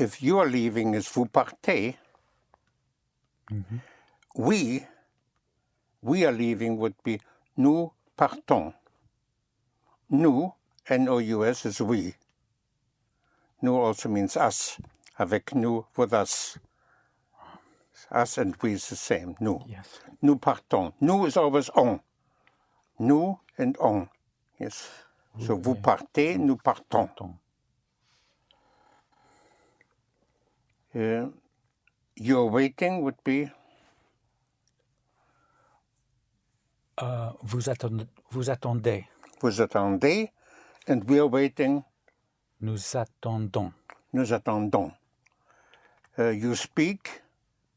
if you are leaving is vous partez, we are leaving would be nous partons. Nous, N-O-U-S, is we. Nous also means us. Avec nous, with us. Us and we is the same. Nous. Yes. Nous partons. Nous is always on. Nous and on. Yes. So vous partez, nous partons. You're waiting would be Vous attendez. vous attendez, and we are waiting. Nous attendons. Nous attendons. You speak.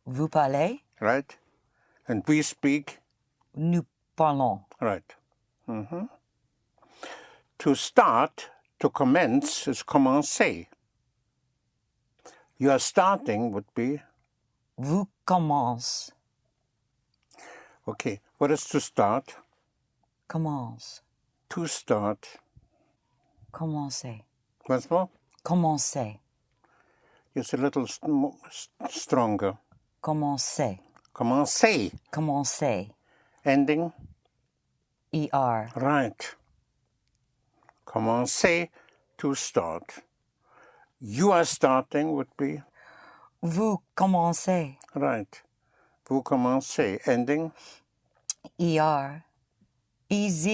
Vous parlez. Right. And we speak. Nous parlons. Right. To start, to commence, is commencer. You are starting would be. Vous commence. Okay. What is to start? Commence. To start. Commencer. Once more? Commencer. It's a little stronger. Commencer. Commencer. Commencer. Ending? ER. Right. Commencer, to start. You are starting would be? Vous commencez. Right. Vous commencez. Ending? ER. EZ.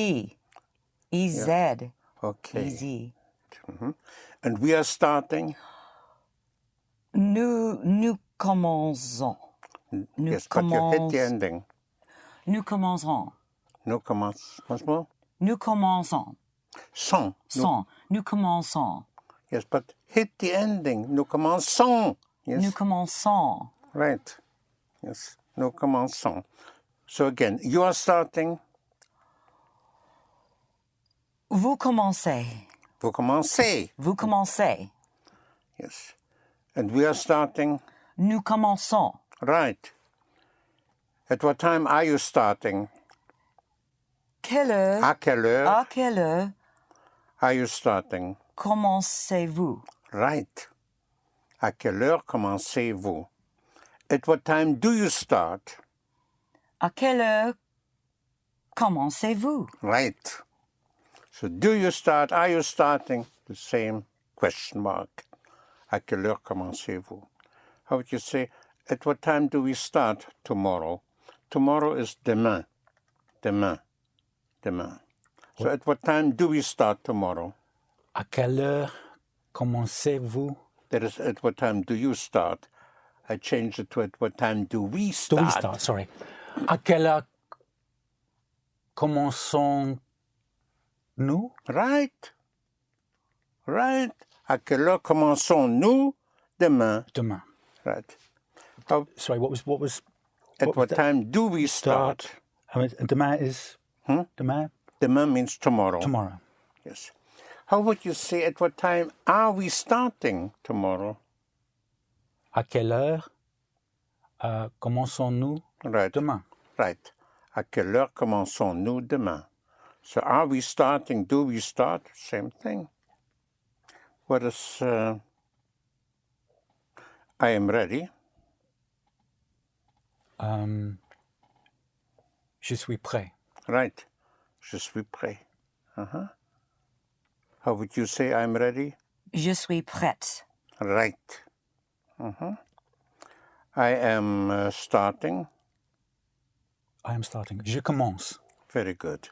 EZ. Yeah. Okay. EZ. And we are starting? Nous commençons. Nous Yes, but you hit the ending. Nous commençons. Nous commençons. Once more? Nous commençons. Son. Nous commençons. Yes, but hit the ending. Nous commençons. Yes. Nous commençons. Right. Yes. Nous commençons. So again, you are starting. Vous commencez. Vous commencez. Vous commencez. Yes. And we are starting. Nous commençons. Right. At what time are you starting? Quelle heure? À quelle heure À quelle heure are you starting? commencez-vous? Right. À quelle heure commencez-vous? At what time do you start? À quelle heure commencez-vous? Right. So do you start? Are you starting? The same question mark. À quelle heure commencez-vous? How would you say, at what time do we start tomorrow? Tomorrow is demain. Demain. Demain. So at what time do we start tomorrow? À quelle heure commencez-vous? That is, at what time do you start? I changed it to at what time do we start? Do we start, sorry. À quelle heure commençons-nous? Right. Right. À quelle heure commençons-nous? Demain. Demain. Right. Sorry, what was At what time do we start? Demain is? Demain? Demain means tomorrow. Tomorrow. Yes. How would you say, at what time are we starting tomorrow? À quelle heure commençons-nous Right. demain? Right. À quelle heure commençons-nous demain? So are we starting? Do we start? Same thing. What is... I am ready. Je suis prêt. Right. Je suis prêt. How would you say I'm ready? Je suis prête. Right. I am starting. I am starting. Je commence. Very good.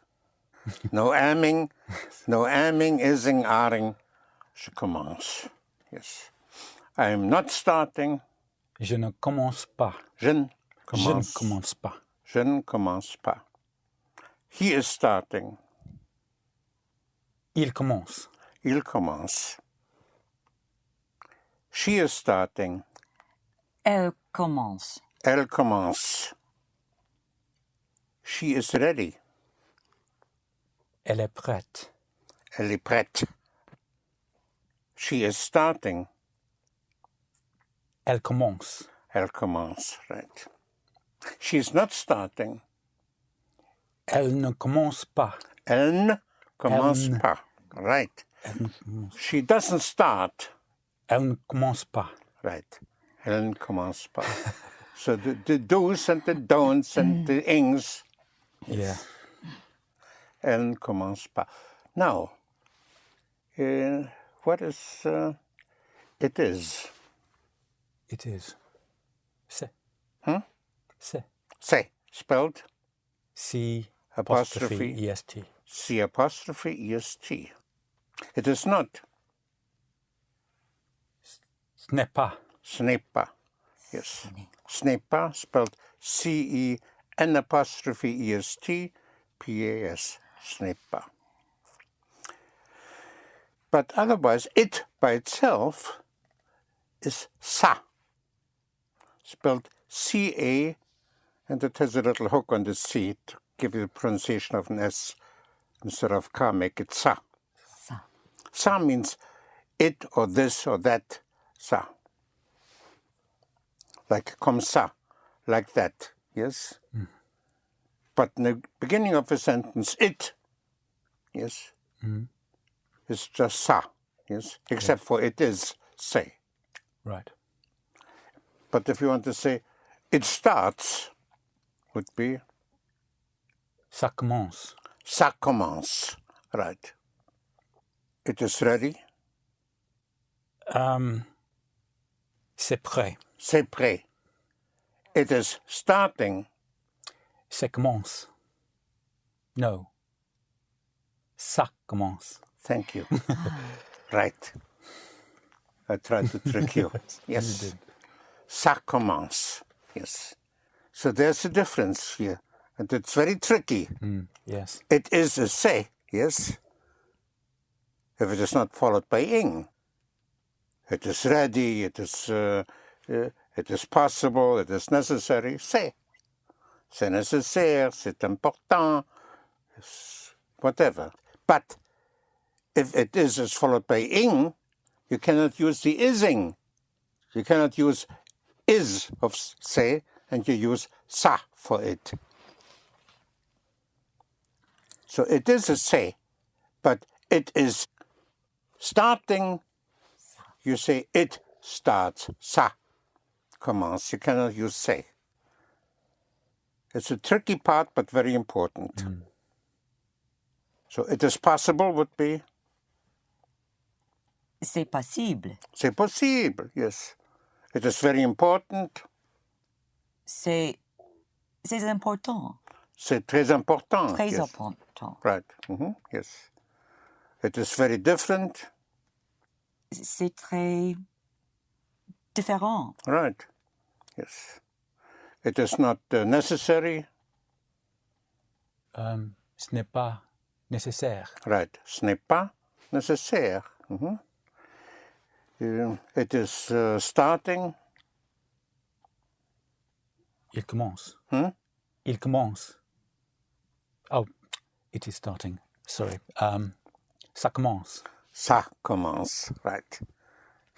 No amming. No amming, ising, aring. Je commence. Yes. I am not starting. Je ne commence pas. Je ne Je ne commence. commence pas. Je ne commence pas. He is starting. Il commence. Il commence. She is starting. Elle commence. Elle commence. She is ready. Elle est prête. Elle est prête. She is starting. Elle commence. Elle commence, right. She is not starting. Elle ne commence pas. Elle ne commence Elle ne. pas, right. Elle ne commence, She doesn't start, elle ne commence pas. Right. Elle ne commence pas. So the do's and the don'ts and the ings, Yeah. elle ne commence pas. Now, what is it is? It is. C'est. C'est. C'est, spelled C apostrophe EST. C apostrophe EST. It is not. Ce n'est pas. Ce n'est pas. Yes. Ce n'est pas, spelled C-E-N apostrophe E-S-T P-A-S. Ce n'est pas. But otherwise, it by itself is ça, spelled C-A, and it has a little hook on the C to give you the pronunciation of an S instead of ka, make it ça. Ça. Ça means it or this or that, ça. Like comme ça, like that, yes? But in the beginning of a sentence, it, yes, is just ça, yes? Except for it is say. Right. But if you want to say it starts, would be Ça commence. ça commence, right? It is ready, C'est prêt. c'est prêt. It is starting, Ça commence. No. Ça commence. thank you. Right. I tried to trick you. Yes. You did. Ça commence, yes. So there's a difference here, and it's very tricky. Yes. It is a say, yes, if it is not followed by ing. It is ready, it is possible, it is necessary, c'est. C'est nécessaire, c'est important, whatever. But if it is followed by ing, you cannot use the ising. You cannot use is of say, and you use ça for it. So it is a say, but it is starting. You say it starts, ça commence. You cannot use say. It's a tricky part, but very important. So it is possible would be C'est possible. c'est possible, yes. It is very important. C'est important. C'est très important. Très yes. important. Right. Yes. It is very different. C'est très différent. Right. Yes. It is not necessary. Ce n'est pas nécessaire. Right. Ce n'est pas nécessaire. It is starting. Il commence. Il commence. Oh, it is starting. Sorry. Ça commence. Ça commence. Right.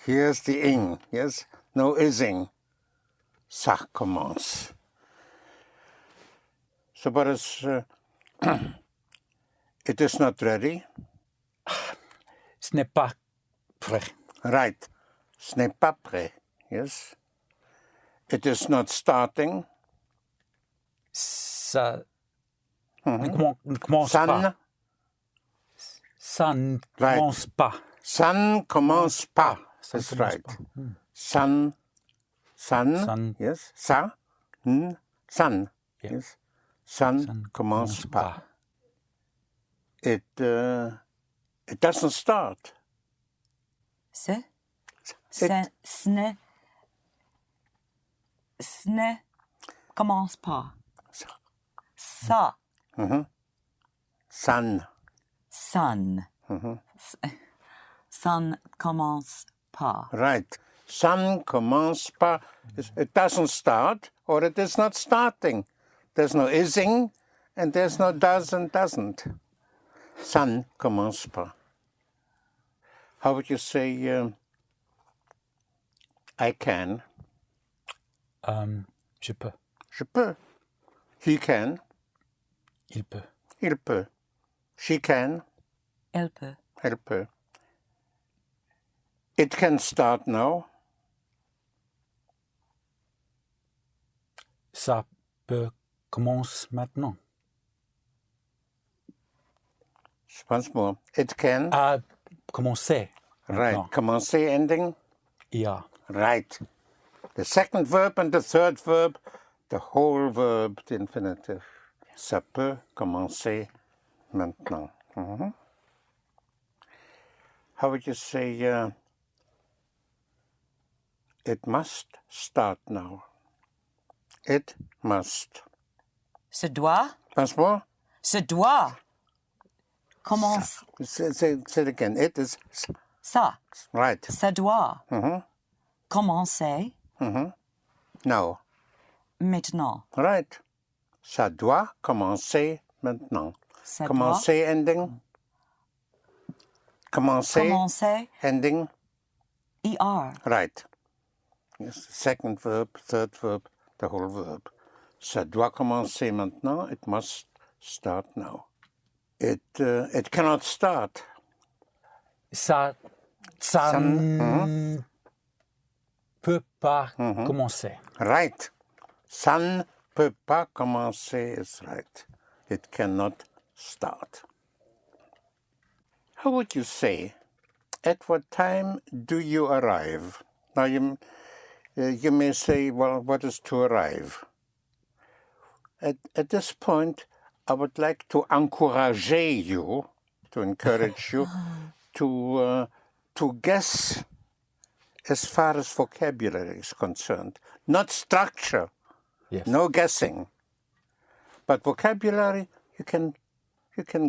Here's the ing. Yes. No ising. Ça commence. So, but it's, it is not ready. Ce n'est pas prêt. Right. Ce n'est pas prêt. Yes. It is not starting. Ça ne commence Ça pas. ne, Ça ne Right. commence pas. ça ne commence pas. Ça ne That's commence right. pas. Ça ne, Ça ne- yes. Ça, ça ne, Yeah. yes. Ça ne Ça ne commence commence pas. It doesn't start. Ce n'est commence pas. Ça, Ça ne, ça ne commence pas. right. Ça ne commence pas. It doesn't start, or it is not starting. There's no ising, and there's no does and doesn't. Ça ne commence pas. How would you say, I can? Je peux. Je peux. He can. Il peut. Il peut. She can. Elle peut. Elle peut. It can start now. Ça peut commencer maintenant. Once more. It can. À commencer. Right. Maintenant. Commencer ending. Ja. Right. The second verb and the third verb, the whole verb, the infinitive. Ça peut commencer maintenant. Mhm. How would you say it must start now? It must. Se doit. Once more. Se doit. Commence. Say it again. It is Ça. right. Ça doit. Mhm. Commencer. Now. Maintenant. Right. Ça doit commencer maintenant. Ça Commencer ending. Commencer Commencer. ending. ER. Right. Yes, second verb, third verb, the whole verb. Ça doit commencer maintenant. It must start now. It cannot start. Ça ne peut pas commencer. Right. Ça ne peut pas commencer is right. It cannot start. How would you say, at what time do you arrive? Now you may say, well, what is to arrive? At this point, I would like to encourage you, to encourage you, to guess as far as vocabulary is concerned. Not structure, Yes. no guessing. But vocabulary, you can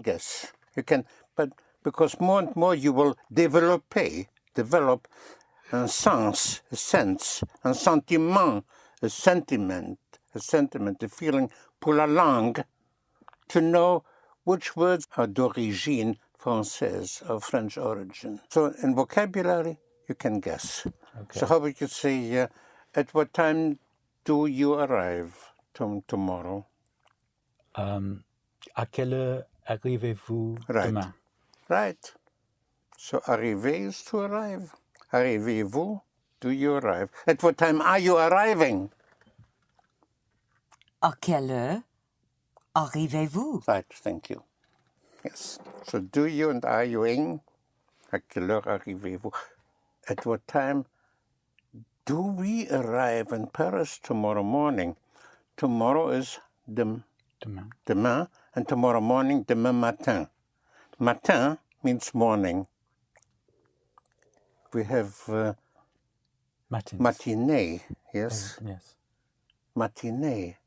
guess. You can, but because more and more you will develop un sens, a sense, un sentiment, a sentiment, a feeling pour la langue, to know which words are d'origine française, of French origin. So in vocabulary, you can guess. Okay. So how would you say, at what time do you arrive tomorrow? À quelle heure arrivez-vous Right. demain? Right. So arriver is to arrive. Arrivez-vous? Do you arrive? At what time are you arriving? À quelle heure arrivez-vous? Right, thank you. Yes. So do you and are you in? À quelle heure arrivez-vous? At what time do we arrive in Paris tomorrow morning? Tomorrow is demain, and tomorrow morning, demain matin. Matin means morning. We have matinee, yes? Yes. Matinee.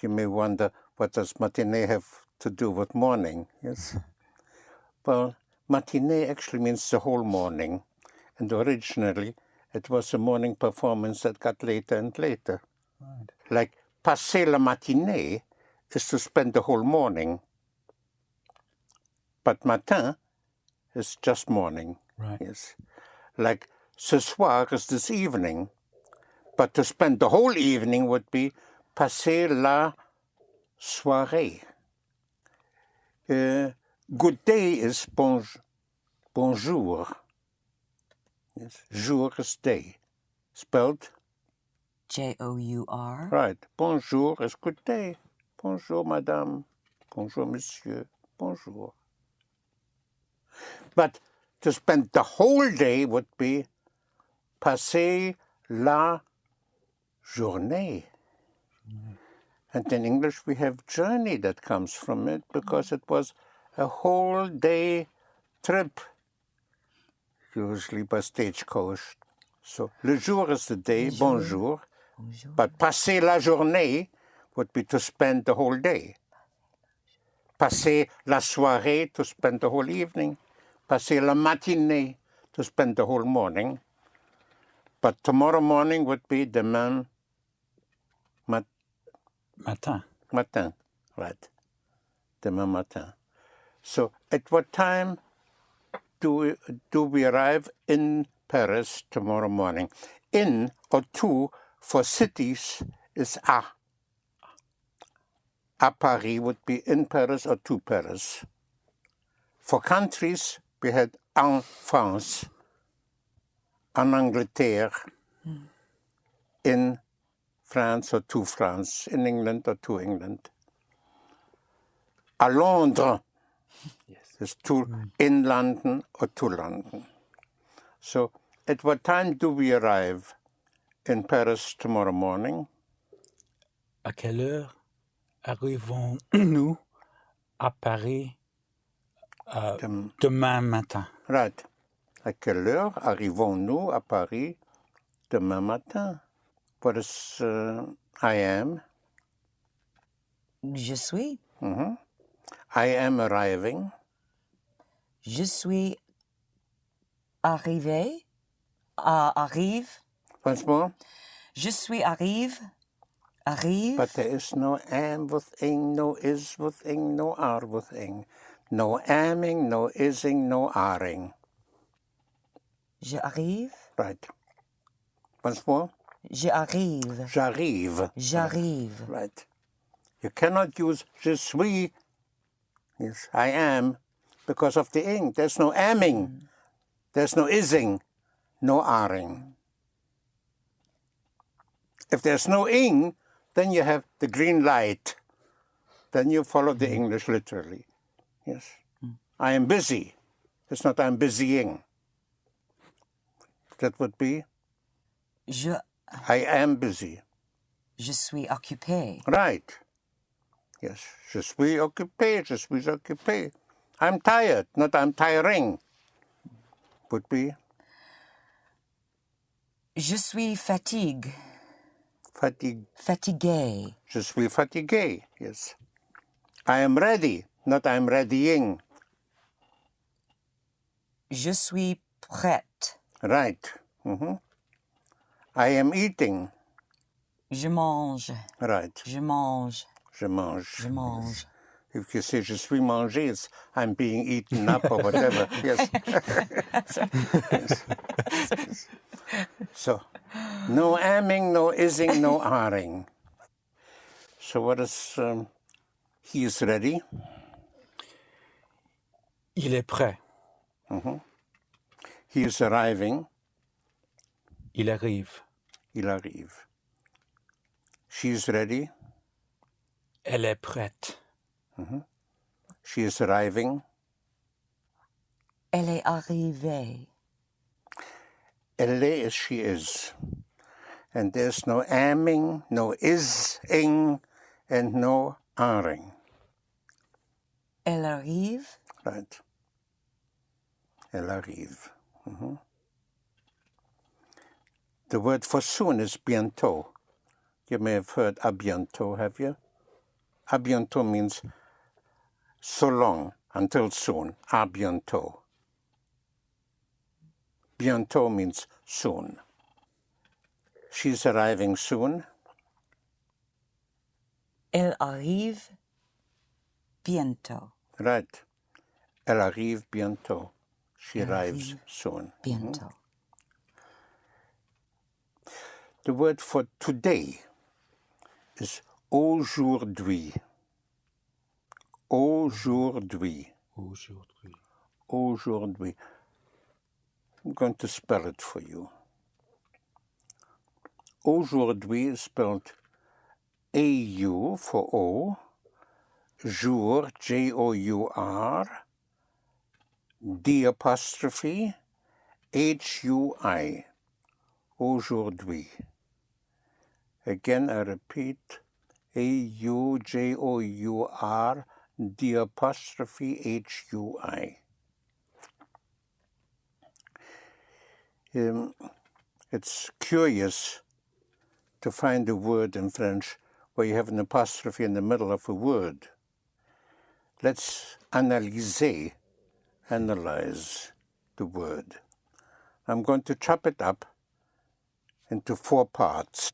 You may wonder, what does matinee have to do with morning? Yes. Well, matinee actually means the whole morning, and originally it was a morning performance that got later and later. Right. Like passer la matinée is to spend the whole morning, but matin is just morning. Right. Yes. Like ce soir is this evening, but to spend the whole evening would be passer la soirée. Good day is bonjour. Yes. Jour is day. Spelled? J-O-U-R. Right. Bonjour is good day. Bonjour, madame. Bonjour, monsieur. Bonjour. But to spend the whole day would be passer la journée. And in English we have journey that comes from it because it was a whole day trip, usually by stagecoach. So le jour is the day, bonjour. But passer la journée would be to spend the whole day. Passer la soirée, to spend the whole evening. Passer la matinée, to spend the whole morning. But tomorrow morning would be demain Matin. matin, right? Demain matin. So at what time do we arrive in Paris tomorrow morning? In or to for cities is à. À Paris would be in Paris or to Paris. For countries, we had en France, en Angleterre, in France or to France, in England or to England. À Londres is to in London or to London. So, at what time do we arrive in Paris tomorrow morning? À quelle heure arrivons-nous à Paris demain matin? Right. À quelle heure arrivons-nous à Paris demain matin? What is I am? Je suis. I am arriving. Je suis arrivé. Arrive. Once more. Je suis arrive. Arrive. But there is no am within, no is within, no are within. No aming, no ising, no aring. Je arrive. Right. Once more. J'arrive. J'arrive. J'arrive. Right. You cannot use je suis, yes, I am, because of the ing. There's no aming. There's no ising, no aring. If there's no ing, then you have the green light. Then you follow the English literally. Yes. I am busy. It's not I'm busying. That would be I am busy. Je suis occupé. Right. Yes. Je suis occupé. Je suis occupé. I'm tired, not I'm tiring. Would be Je suis fatigué. fatigue. Fatigué. Je suis fatigué. Yes. I am ready, not I'm readying. Je suis prête. Right. I am eating. Je mange. Right. Je mange. Je mange. Je mange. If you say je suis mangé, it's I'm being eaten up or whatever. Yes. Yes. So, no amming, no ising, no aring. So what is, he is ready. Il est prêt. He is arriving. Il arrive. Il arrive. She is ready. Elle est prête. She is arriving. Elle est arrivée. Elle est as she is. And there's no amming, no ising, and no aring. Elle arrive. Right. Elle arrive. The word for soon is bientôt. You may have heard à bientôt, have you? À bientôt means so long, until soon. À bientôt. Bientôt means soon. She's arriving soon. Elle arrive bientôt. Right. Elle arrive bientôt. She arrives soon. Bientôt. The word for today is aujourd'hui. Aujourd'hui. Aujourd'hui. Aujourd'hui. I'm going to spell it for you. Aujourd'hui is spelled A-U for O, jour, J-O-U-R, D apostrophe, H-U-I, aujourd'hui. Again, I repeat, A-U-J-O-U-R, D apostrophe, H-U-I. It's curious to find a word in French where you have an apostrophe in the middle of a word. Let's analyze the word. I'm going to chop it up into 4 parts.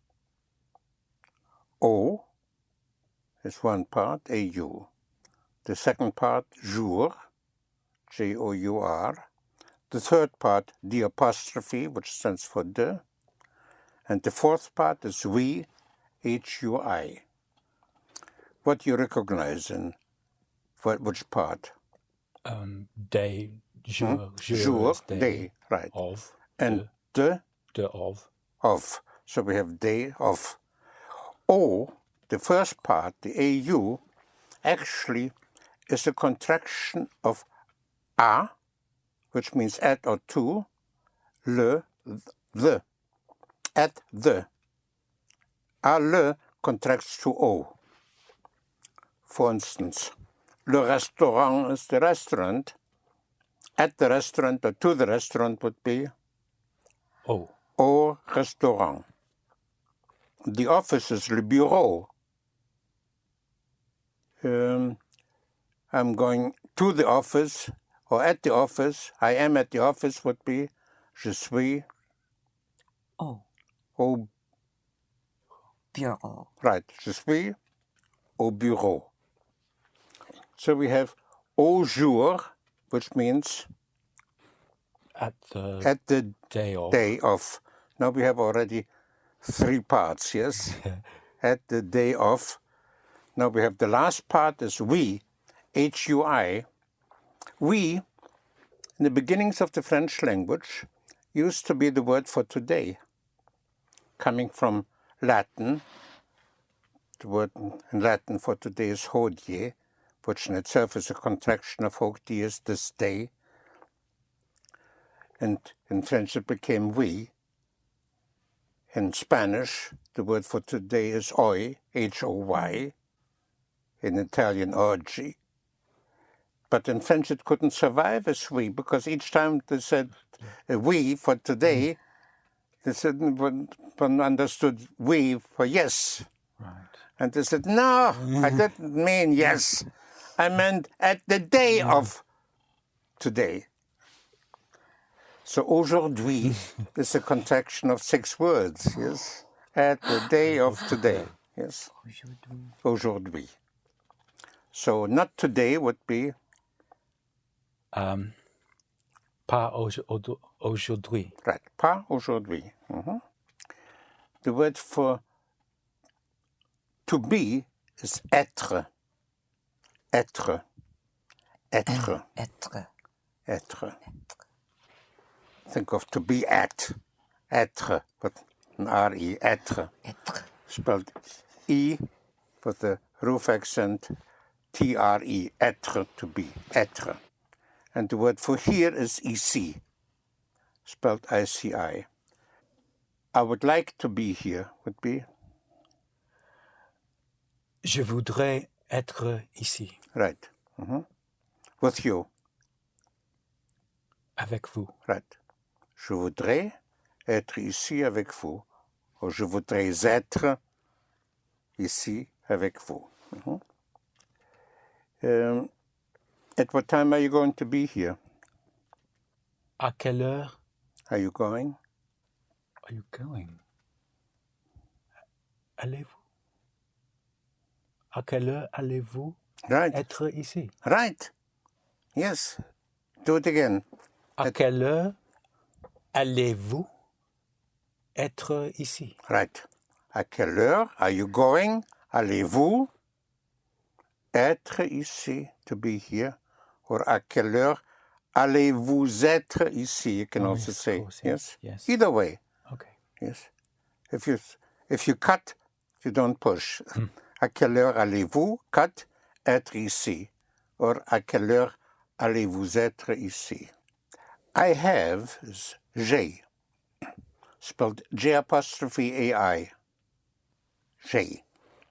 O is one part, A-U. The second part, jour, J-O-U-R. The third part, the apostrophe, which stands for de. And the fourth part is oui, H-U-I. What do you recognize in which part? Day, jour, Jour, day, right. Of. And de De of. of. So we have day of. O, the first part, the AU, actually is a contraction of A, which means at or to, le, the, at the. A le contracts to O. For instance, le restaurant is the restaurant. At the restaurant or to the restaurant would be Oh. au restaurant. The office is le bureau. I'm going to the office or at the office. I am at the office would be je suis Au au, bureau. right, je suis au bureau. So we have au jour, which means At the at the day of. day of. Now we have already 3 parts, yes? At the day of. Now we have the last part is we, H-U-I. We, in the beginnings of the French language, used to be the word for today, coming from Latin. The word in Latin for today is hodie, which in itself is a contraction of hodie, is this day. And in French it became we. In Spanish, the word for today is hoy, H-O-Y. In Italian, oggi. But in French it couldn't survive as we, because each time they said we for today, they said one understood we for yes. Right. And they said, no, I didn't mean yes. I meant at the day of today. So aujourd'hui is a contraction of 6 words, yes? At the day of today, yes? Aujourd'hui. So not today would be Pas aujourd'hui. right, pas aujourd'hui. The word for to be is être. Être. Être. Être. Être. Think of to be at. Être, with an R-E, être. Être. Spelled E with the roof accent, T-R-E, être, to be, être. And the word for here is ici, spelled I-C-I. I would like to be here would be? Je voudrais être ici. Right. With you. Avec vous. Right. Je voudrais être ici avec vous. Or je voudrais être ici avec vous. At what time are you going to be here? À quelle heure Are you going? are you going? Allez-vous? À quelle heure allez-vous Right. être ici? Right. Yes. Do it again. À quelle heure allez-vous être ici? Right. À quelle heure are you going? Allez-vous être ici, to be here? Or à quelle heure allez-vous être ici? You can Oh, also yes, of say, course, yes? yes. Either way, Okay. yes. If you cut, you don't push. À quelle heure allez-vous, cut, être ici? Or à quelle heure allez-vous être ici? I have is j'ai, spelled J'-A'-I. J'ai.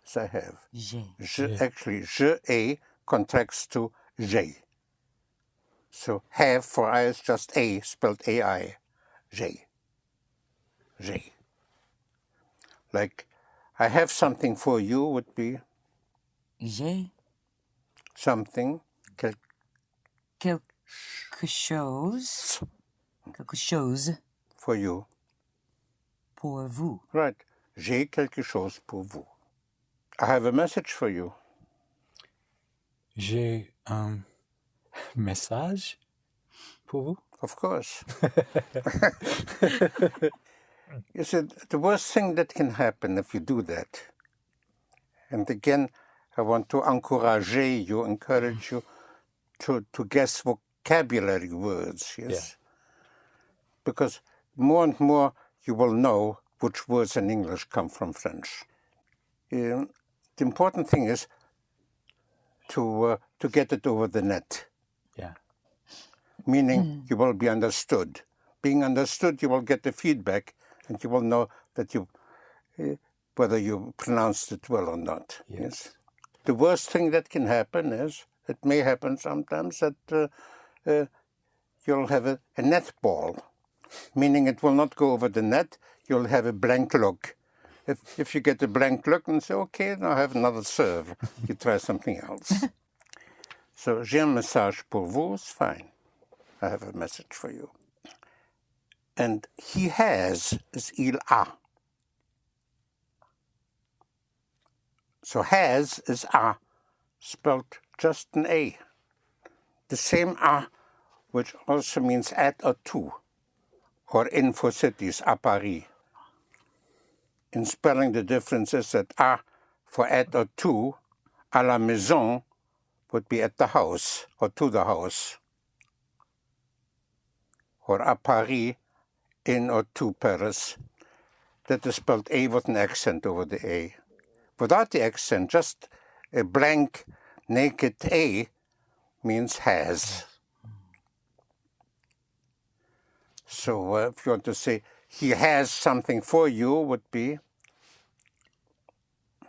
So I have. J'ai. Actually, je a contracts to j'ai. So have for I is just a, spelled A-I. J'ai. J'ai. Like, I have something for you would be J'ai something, quelque chose. Quelque chose for you. pour vous. Right. J'ai quelque chose pour vous. I have a message for you. J'ai un message pour vous. Of course. You see, the worst thing that can happen if you do that, and again, I want to encourage you to guess vocabulary words, yes? Yeah. Because more and more you will know which words in English come from French. the important thing is to get it over the net, Yeah. meaning you will be understood. Being understood, you will get the feedback, and you will know that whether you pronounced it well or not. Yes. The worst thing that can happen is, it may happen sometimes, that you'll have a net ball, meaning it will not go over the net. You'll have a blank look. If you get a blank look and say, okay, now I have another serve, you try something else. So, j'ai un message pour vous is fine. I have a message for you. And he has is il a. So has is a, spelled just an A. The same a, which also means at or to, or in for cities, à Paris. In spelling, the difference is that a for at or to, à la maison, would be at the house or to the house. Or à Paris, in or to Paris. That is spelled A with an accent over the A. Without the accent, just a blank, naked A means has. So if you want to say, he has something for you, would be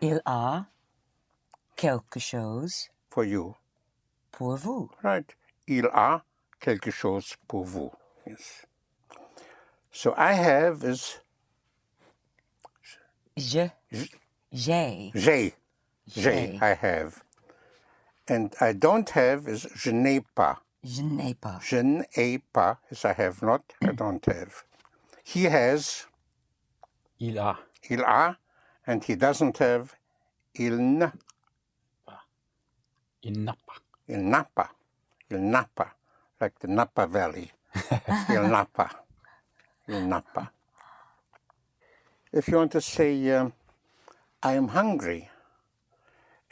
Il a quelque chose for you. pour vous. Right. Il a quelque chose pour vous. Yes. So I have is J'ai. j'ai. I have. And I don't have is je n'ai pas. Je n'ai pas. Je n'ai pas is I have not, I don't have. He has, Il a. il a, and he doesn't have, il n'a. Il n'a pas. Il n'a pas. Il n'a pas. Like the Napa Valley. Il n'a pas. Il n'a pas. If you want to say, I am hungry,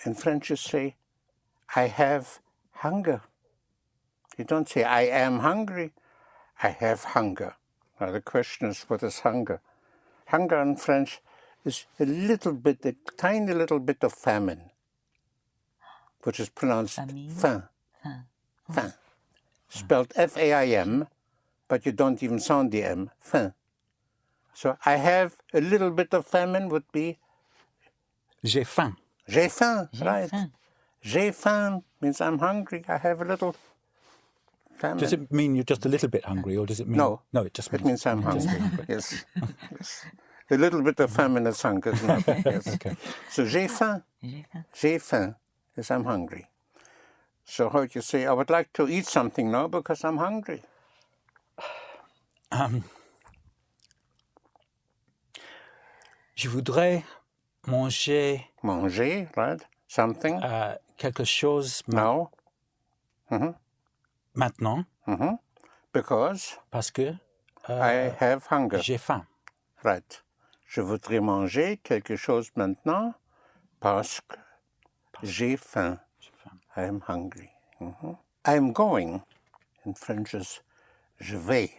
in French you say, I have hunger. You don't say, I am hungry. I have hunger. Now the question is, what is hunger? Hunger in French is a tiny little bit of famine, which is pronounced faim. Faim. Spelled F-A-I-M, but you don't even sound the M. Faim. So I have a little bit of famine would be J'ai faim. j'ai faim, right? faim. J'ai faim means I'm hungry. I have a little famine. Does it mean you're just a little bit hungry, or does it mean... No. No, it just It means I'm hungry. Yes. Yes. A little bit of famine is hunger, isn't it? Yes. Okay. So j'ai faim. J'ai faim is I'm hungry. So how would you say, I would like to eat something now because I'm hungry? Je voudrais manger Manger, right? Something. quelque chose Now. maintenant Because parce que I have hunger. j'ai faim. Right. Je voudrais manger quelque chose maintenant parce que j'ai faim. I am hungry. I am going. In French is je vais.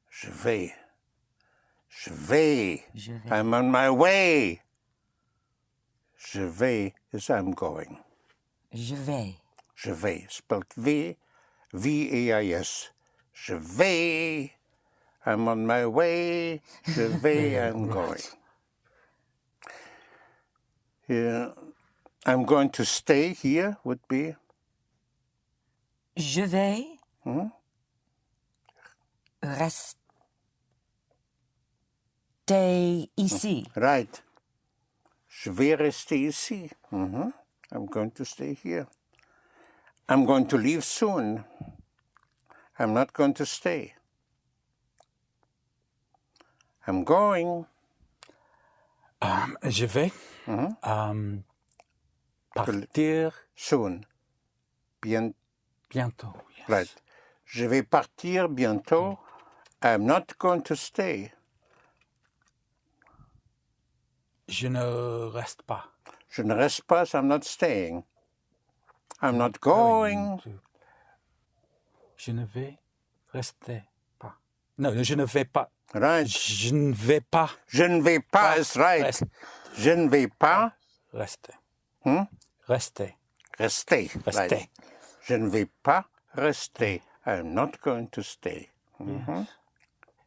Je vais. Je vais. Je vais. I'm on my way. Je vais is I'm going. Je vais. Je vais. Spelled V, V-A-I-S. Je vais. I'm on my way. Je vais. I'm going. I'm going to stay here would be Je vais rester ici. right. Je vais rester ici. I'm going to stay here. I'm going to leave soon. I'm not going to stay. I'm going. Je vais partir Soon. Bientôt. yes. Right. Je vais partir bientôt. I'm not going to stay. Je ne reste pas. Je ne reste pas, I'm not staying. I'm not going. Je ne vais rester pas. Non, je ne vais pas. Right. Je ne vais pas. Je ne vais pas is right. Je ne vais pas Rester. Hmm? Rester. rester. Rester. Right. Je ne vais pas rester. I'm not going to stay.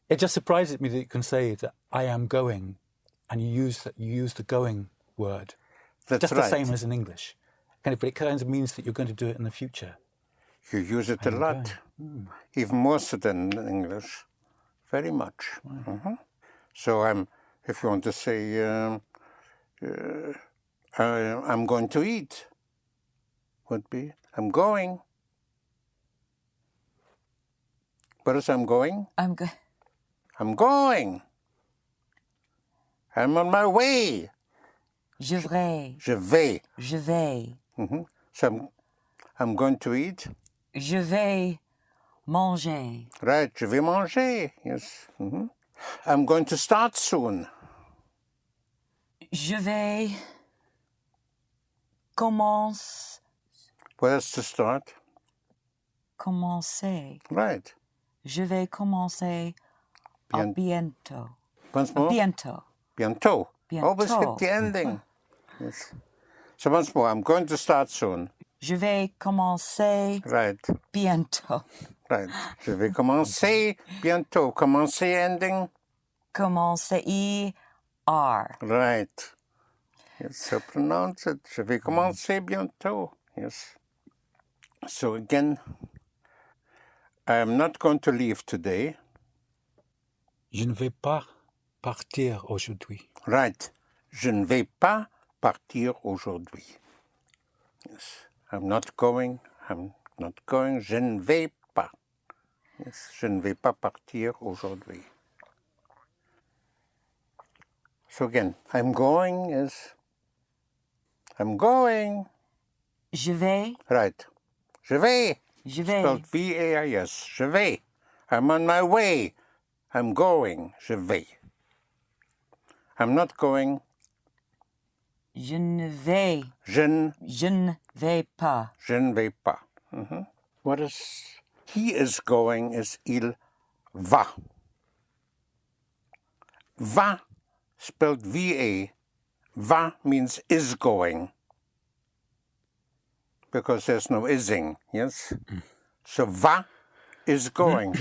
It just surprises me that you can say that I am going, and you use the going word. That's Just right. the same as in English. But it kind of means that you're going to do it in the future. You use it a am lot, even more so than in English. Very much. So if you want to say, I'm going to eat, would be, I'm going. What is I'm going? I'm good. I'm going. I'm on my way. Je vais. Je vais. Je vais. So I'm going to eat. Je vais manger. Right, je vais manger. Yes. I'm going to start soon. Je vais commencer. Where's to start? Commencer. Right. Je vais commencer Bien- bientôt. Once more. Bientôt. Bientôt. Always hit Bientôt. the ending. Yes. So once more, I'm going to start soon. Je vais commencer Right. bientôt. Right. Je vais commencer bientôt. Commencer ending. Commencer R. Right. Yes, so pronounce it. Je vais commencer bientôt. Yes. So again, I am not going to leave today. Je ne vais pas partir aujourd'hui. Right. Je ne vais pas partir aujourd'hui. Yes. I'm not going. I'm not going. Je ne vais pas. Yes. Je ne vais pas partir aujourd'hui. So again, I'm going is I'm going. Je vais. Right. Je vais. Je vais. Spelled V-A-I-S. Je vais. I'm on my way. I'm going. Je vais. I'm not going. Je ne vais. Je ne pas. Je ne vais pas. What is he is going is il va. Va, spelled V-A. Va means is going. Because there's no ising, yes? So va is going.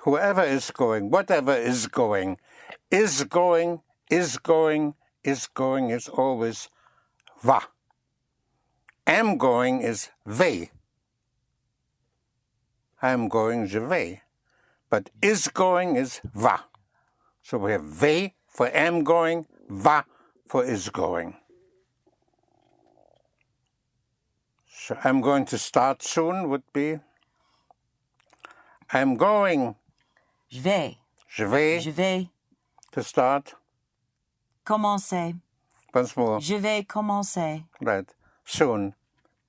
Whoever is going, whatever is going, is going, is going, is going is always va. Am going is vais. I'm going, je vais. But is going is va. So we have vais for am going, va for is going. So I'm going to start soon would be I'm going. Je vais. Je vais Je vais to start. commencer. Once more. Je vais commencer. Right. Soon.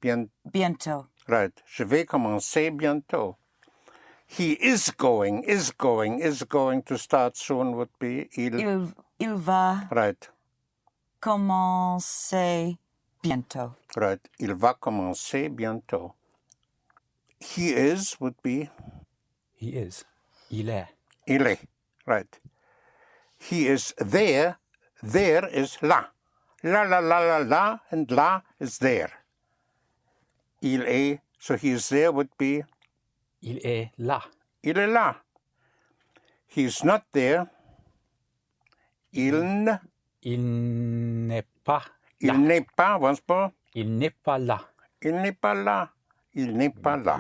Bientôt. Right. Je vais commencer bientôt. He is going to start soon would be Il va Right. commencer bientôt. Right. Il va commencer bientôt. He is would be He is. Il est. il est. Right. He is there. There is là. La la la la la and là is there. Il est. So he is there would be Il est là. il est là. He's not there. Il n'est pas il là. n'est pas, once more. Il n'est pas là. Il n'est pas là. Il n'est pas là.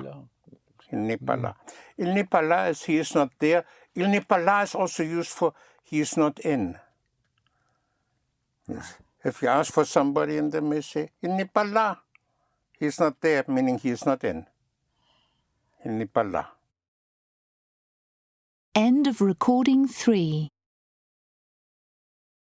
Il n'est pas là. Il n'est pas là is he is not there. Il n'est pas là is also used for he is not in. Yes. If you ask for somebody and they may say, il n'est pas là. He is not there, meaning he is not in. Il n'est pas là. End of recording 3.